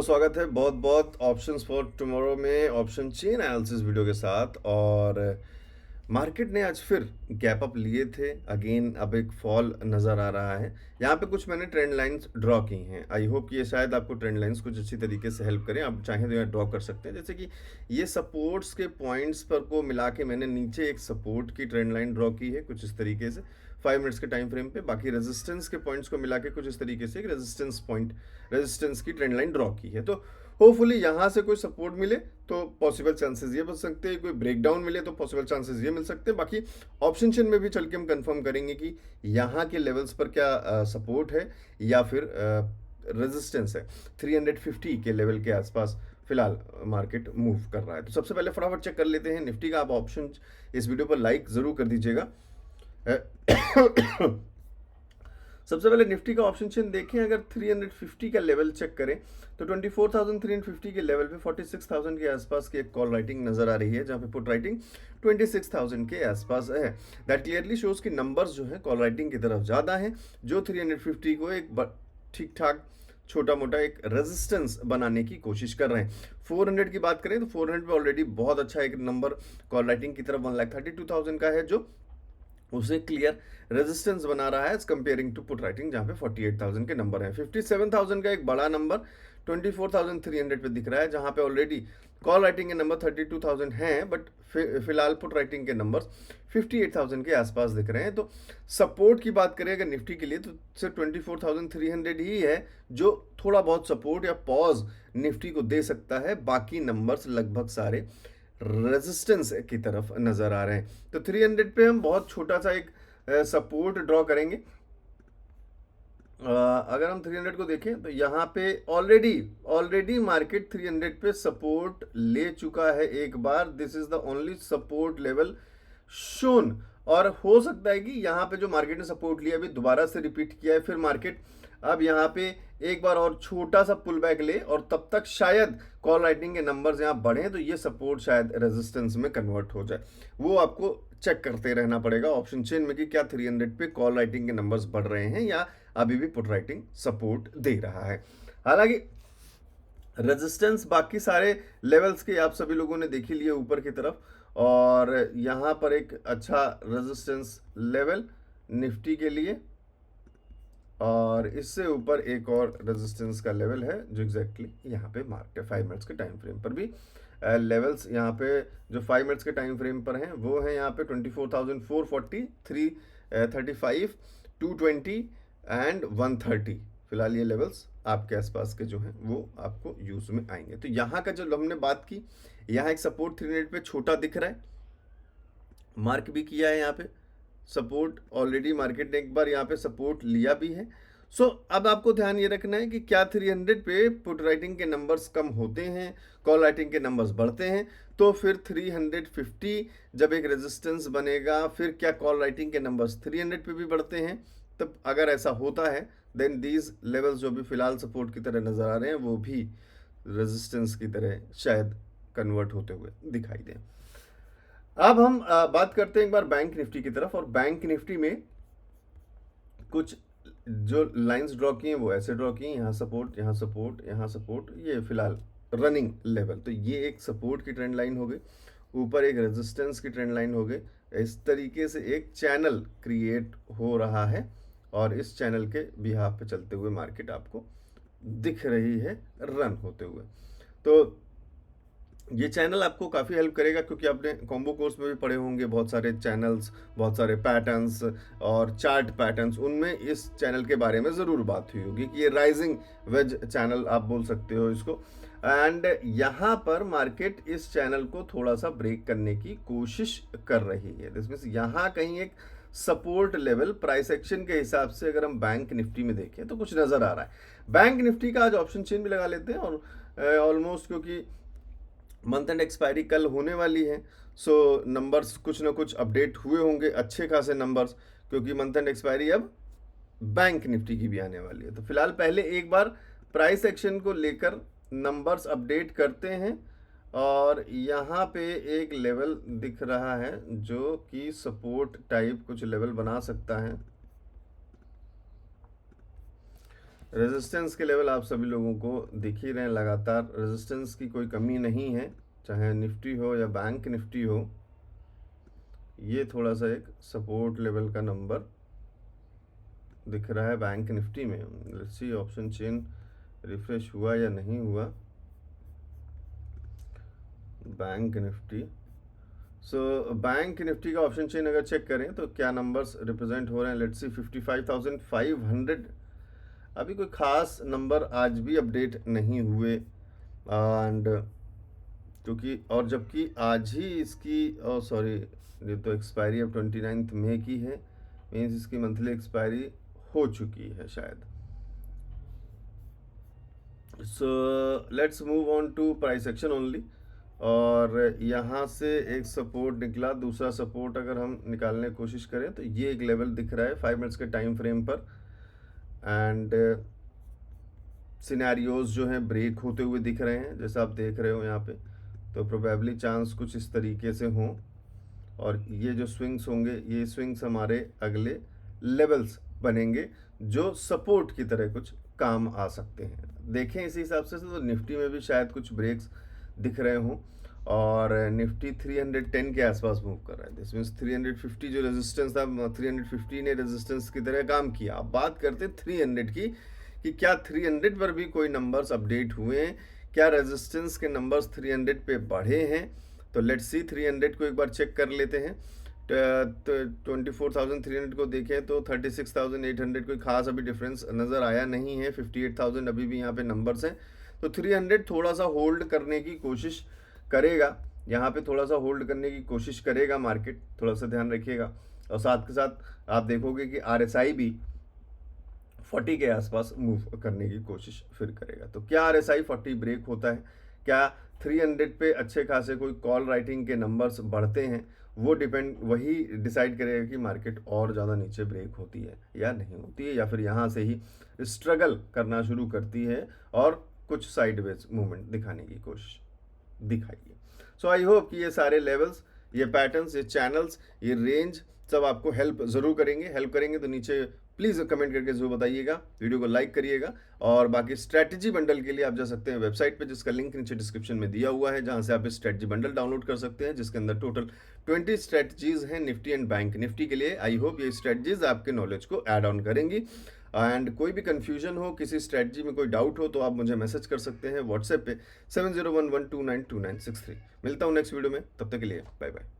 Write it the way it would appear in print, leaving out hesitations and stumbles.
स्वागत है बहुत बहुत ऑप्शंस फॉर टुमारो में ऑप्शन चेन एनालिसिस वीडियो के साथ। और मार्केट ने आज फिर गैप अप लिए थे अगेन, अब एक फॉल नज़र आ रहा है। यहाँ पे कुछ मैंने ट्रेंड लाइंस ड्रॉ की हैं। आई होप कि ये शायद आपको ट्रेंड लाइंस कुछ अच्छी तरीके से हेल्प करें। आप चाहें तो यहाँ ड्रॉ कर सकते हैं। जैसे कि ये सपोर्ट्स के पॉइंट्स पर को मिला के मैंने नीचे एक सपोर्ट की ट्रेंड लाइन ड्रॉ की है कुछ इस तरीके से 5 मिनट्स के टाइम फ्रेम पे। बाकी रेजिस्टेंस के पॉइंट्स को मिला के कुछ इस तरीके से एक रेजिस्टेंस की ट्रेंड लाइन ड्रॉ की है। तो होपफुली यहाँ से कोई सपोर्ट मिले तो पॉसिबल चांसेस ये बन सकते हैं, कोई ब्रेकडाउन मिले तो पॉसिबल चांसेस ये मिल सकते हैं। बाकी ऑप्शन चेन में भी चल के हम कंफर्म करेंगे कि यहाँ के लेवल्स पर क्या सपोर्ट है या फिर रेजिस्टेंस है। 350 के लेवल के आसपास फिलहाल मार्केट मूव कर रहा है। तो सबसे पहले फटाफट चेक कर लेते हैं निफ्टी का। आप ऑप्शन इस वीडियो पर लाइक ज़रूर कर दीजिएगा। सबसे पहले निफ्टी का ऑप्शन चेन देखें। अगर 350 का लेवल चेक करें तो 24,350 के लेवल पे 46,000 के आसपास की एक कॉल राइटिंग नजर आ रही है, जहां पे पुट राइटिंग 26,000 के आसपास है। दैट क्लियरली शोज कि नंबर्स जो है कॉल राइटिंग की तरफ ज़्यादा हैं, जो 350 को एक ठीक ठाक छोटा मोटा एक रेजिस्टेंस बनाने की कोशिश कर रहे हैं। 400 की बात करें तो 400 पे ऑलरेडी बहुत अच्छा एक नंबर कॉल राइटिंग की तरफ 1,32,000 का है, जो उसे क्लियर रेजिस्टेंस बना रहा है as comparing to put writing, जहां पे 48,000 के नंबर हैं। 57,000 का एक बड़ा नंबर 24,300 पे दिख रहा है, जहां पे ऑलरेडी कॉल राइटिंग के नंबर 32,000 हैं, बट फिलहाल पुट राइटिंग के नंबर 58,000 के आसपास दिख रहे हैं। तो सपोर्ट की बात करें अगर निफ्टी के लिए तो सिर्फ 24,300 ही है जो थोड़ा बहुत सपोर्ट या पॉज निफ्टी को दे सकता है। बाकी नंबर्स लगभग सारे रेजिस्टेंस की तरफ नजर आ रहे हैं। तो 300 पे हम बहुत छोटा सा एक सपोर्ट ड्रॉ करेंगे। अगर हम 300 को देखें तो यहाँ पे ऑलरेडी मार्केट 300 पे सपोर्ट ले चुका है एक बार। This is the only support level shown, और हो सकता है कि यहाँ पे जो मार्केट ने सपोर्ट लिया अभी दोबारा से रिपीट किया है, फिर मार्केट अब यहाँ पे एक बार और छोटा सा पुल बैक ले और तब तक शायद कॉल राइटिंग के नंबर्स यहाँ बढ़े तो ये सपोर्ट शायद रेजिस्टेंस में कन्वर्ट हो जाए। वो आपको चेक करते रहना पड़ेगा ऑप्शन चेन में कि क्या 300 पे कॉल राइटिंग के नंबर्स बढ़ रहे हैं या अभी भी पुट राइटिंग सपोर्ट दे रहा है। हालांकि रेजिस्टेंस बाकी सारे लेवल्स के आप सभी लोगों ने देख ही लिए ऊपर की तरफ, और यहाँ पर एक अच्छा रेजिस्टेंस लेवल निफ्टी के लिए, और इससे ऊपर एक और रेजिस्टेंस का लेवल है जो एग्जैक्टली यहाँ पे मार्क है 5 मिनट्स के टाइम फ्रेम पर भी। लेवल्स यहाँ पे जो 5 मिनट्स के टाइम फ्रेम पर हैं वो हैं यहाँ पे 24,440, 335, 220 एंड 130। फिलहाल ये लेवल्स आपके आसपास के जो हैं वो आपको यूज में आएंगे। तो यहाँ का जो हमने बात की, यहाँ एक सपोर्ट 300 पे छोटा दिख रहा है, मार्क भी किया है यहाँ पे सपोर्ट। ऑलरेडी मार्केट ने एक बार यहाँ पे सपोर्ट लिया भी है। सो अब आपको ध्यान ये रखना है कि क्या 300 पे पुट राइटिंग के नंबर्स कम होते हैं, कॉल राइटिंग के नंबर्स बढ़ते हैं, तो फिर 350 जब एक रेजिस्टेंस बनेगा, फिर क्या कॉल राइटिंग के नंबर्स 300 पे भी बढ़ते हैं। तब अगर ऐसा होता है देन दीज लेवल्स जो भी फिलहाल सपोर्ट की तरह नजर आ रहे हैं वो भी रेजिस्टेंस की तरह शायद कन्वर्ट होते हुए दिखाई दें। अब हम बात करते हैं एक बार बैंक निफ्टी की तरफ। और बैंक निफ्टी में कुछ जो लाइंस ड्रॉ की हैं वो ऐसे ड्रॉ की हैं, यहाँ सपोर्ट, यहाँ सपोर्ट, यहाँ सपोर्ट, ये फिलहाल रनिंग लेवल। तो ये एक सपोर्ट की ट्रेंड लाइन हो गई, ऊपर एक रेजिस्टेंस की ट्रेंड लाइन हो गई। इस तरीके से एक चैनल क्रिएट हो रहा है और इस चैनल के बिहाफ पे चलते हुए मार्केट आपको दिख रही है रन होते हुए। तो ये चैनल आपको काफ़ी हेल्प करेगा, क्योंकि आपने कॉम्बो कोर्स में भी पढ़े होंगे बहुत सारे चैनल्स, बहुत सारे पैटर्न्स और चार्ट पैटर्न्स, उनमें इस चैनल के बारे में ज़रूर बात हुई होगी कि ये राइजिंग वेज चैनल आप बोल सकते हो इसको। एंड यहाँ पर मार्केट इस चैनल को थोड़ा सा ब्रेक करने की कोशिश कर रही है। दिस मीन्स यहाँ कहीं एक सपोर्ट लेवल प्राइस एक्शन के हिसाब से अगर हम बैंक निफ्टी में देखें तो कुछ नज़र आ रहा है। बैंक निफ्टी का आज ऑप्शन चेन भी लगा लेते हैं, और ऑलमोस्ट क्योंकि मंथ एंड एक्सपायरी कल होने वाली है, सो नंबर्स कुछ ना कुछ अपडेट हुए होंगे, अच्छे खासे नंबर्स, क्योंकि मंथ एंड एक्सपायरी अब बैंक निफ्टी की भी आने वाली है। तो फिलहाल पहले एक बार प्राइस एक्शन को लेकर नंबर्स अपडेट करते हैं, और यहाँ पे एक लेवल दिख रहा है जो कि सपोर्ट टाइप कुछ लेवल बना सकता है। रेजिस्टेंस के लेवल आप सभी लोगों को दिख ही रहे हैं, लगातार रेजिस्टेंस की कोई कमी नहीं है, चाहे निफ्टी हो या बैंक निफ्टी हो। ये थोड़ा सा एक सपोर्ट लेवल का नंबर दिख रहा है बैंक निफ्टी में। Let's see option chain refresh हुआ या नहीं हुआ। Bank Nifty, so bank Nifty का ऑप्शन चेन अगर चेक करें तो क्या नंबर्स रिप्रेजेंट हो रहे हैं। लेट्स सी 55,500, अभी कोई खास नंबर आज भी अपडेट नहीं हुए, एंड क्योंकि और जबकि आज ही इसकी सॉरी ये तो एक्सपायरी अब 29 मई की है, मीन्स इसकी मंथली एक्सपायरी हो चुकी है शायद। So let's move on to price action only. और यहाँ से एक सपोर्ट निकला, दूसरा सपोर्ट अगर हम निकालने की कोशिश करें तो ये एक लेवल दिख रहा है 5 मिनट्स के टाइम फ्रेम पर, एंड सिनेरियोज जो हैं ब्रेक होते हुए दिख रहे हैं जैसा आप देख रहे हो यहाँ पे। तो प्रोबेबली चांस कुछ इस तरीके से हों, और ये जो स्विंग्स होंगे ये स्विंग्स हमारे अगले लेवल्स बनेंगे जो सपोर्ट की तरह कुछ काम आ सकते हैं। देखें इसी हिसाब से तो निफ्टी में भी शायद कुछ ब्रेक्स दिख रहे हों, और निफ्टी 310 के आसपास मूव कर रहा है। दिस मीन्स 350 जो रेजिस्टेंस था, 350 ने रेजिस्टेंस की तरह काम किया। अब बात करते 300 की, कि क्या 300 पर भी कोई नंबर्स अपडेट हुए हैं, क्या रेजिस्टेंस के नंबर्स 300 पे बढ़े हैं। तो लेट्स सी 300 को एक बार चेक कर लेते हैं। तो 24,300 को देखें तो 36,800 कोई खास अभी डिफरेंस नज़र आया नहीं है। 58,000 अभी भी यहाँ पे नंबर्स हैं। तो 300 थोड़ा सा होल्ड करने की कोशिश करेगा, यहाँ पे थोड़ा सा होल्ड करने की कोशिश करेगा मार्केट, थोड़ा सा ध्यान रखिएगा। और साथ के साथ आप देखोगे कि RSI भी 40 के आसपास मूव करने की कोशिश फिर करेगा। तो क्या RSI 40 ब्रेक होता है, क्या 300 पे अच्छे खासे कोई कॉल राइटिंग के नंबर्स बढ़ते हैं, वो वही डिसाइड करेगा कि मार्केट और ज़्यादा नीचे ब्रेक होती है या नहीं होती है, या फिर यहाँ से ही स्ट्रगल करना शुरू करती है और कुछ साइडवेज मूवमेंट दिखाने की कोशिश दिखाइए। सो आई होप कि ये सारे लेवल्स, ये पैटर्न्स, ये चैनल्स, ये रेंज सब आपको हेल्प ज़रूर करेंगे। तो नीचे प्लीज़ कमेंट करके ज़रूर बताइएगा, वीडियो को लाइक करिएगा। और बाकी स्ट्रैटेजी बंडल के लिए आप जा सकते हैं वेबसाइट पे, जिसका लिंक नीचे डिस्क्रिप्शन में दिया हुआ है, जहां से आप स्ट्रैटेजी बंडल डाउनलोड कर सकते हैं, जिसके अंदर टोटल 20 स्ट्रैटेजीज हैं निफ्टी एंड बैंक निफ्टी के लिए। आई होप ये स्ट्रैटेजीज आपके नॉलेज को ऐड ऑन करेंगी। एंड कोई भी कन्फ्यूजन हो, किसी स्ट्रैटेजी में कोई डाउट हो, तो आप मुझे मैसेज कर सकते हैं व्हाट्सएप पे 7011292963। मिलता हूँ नेक्स्ट वीडियो में, तब तक के लिए बाय बाय।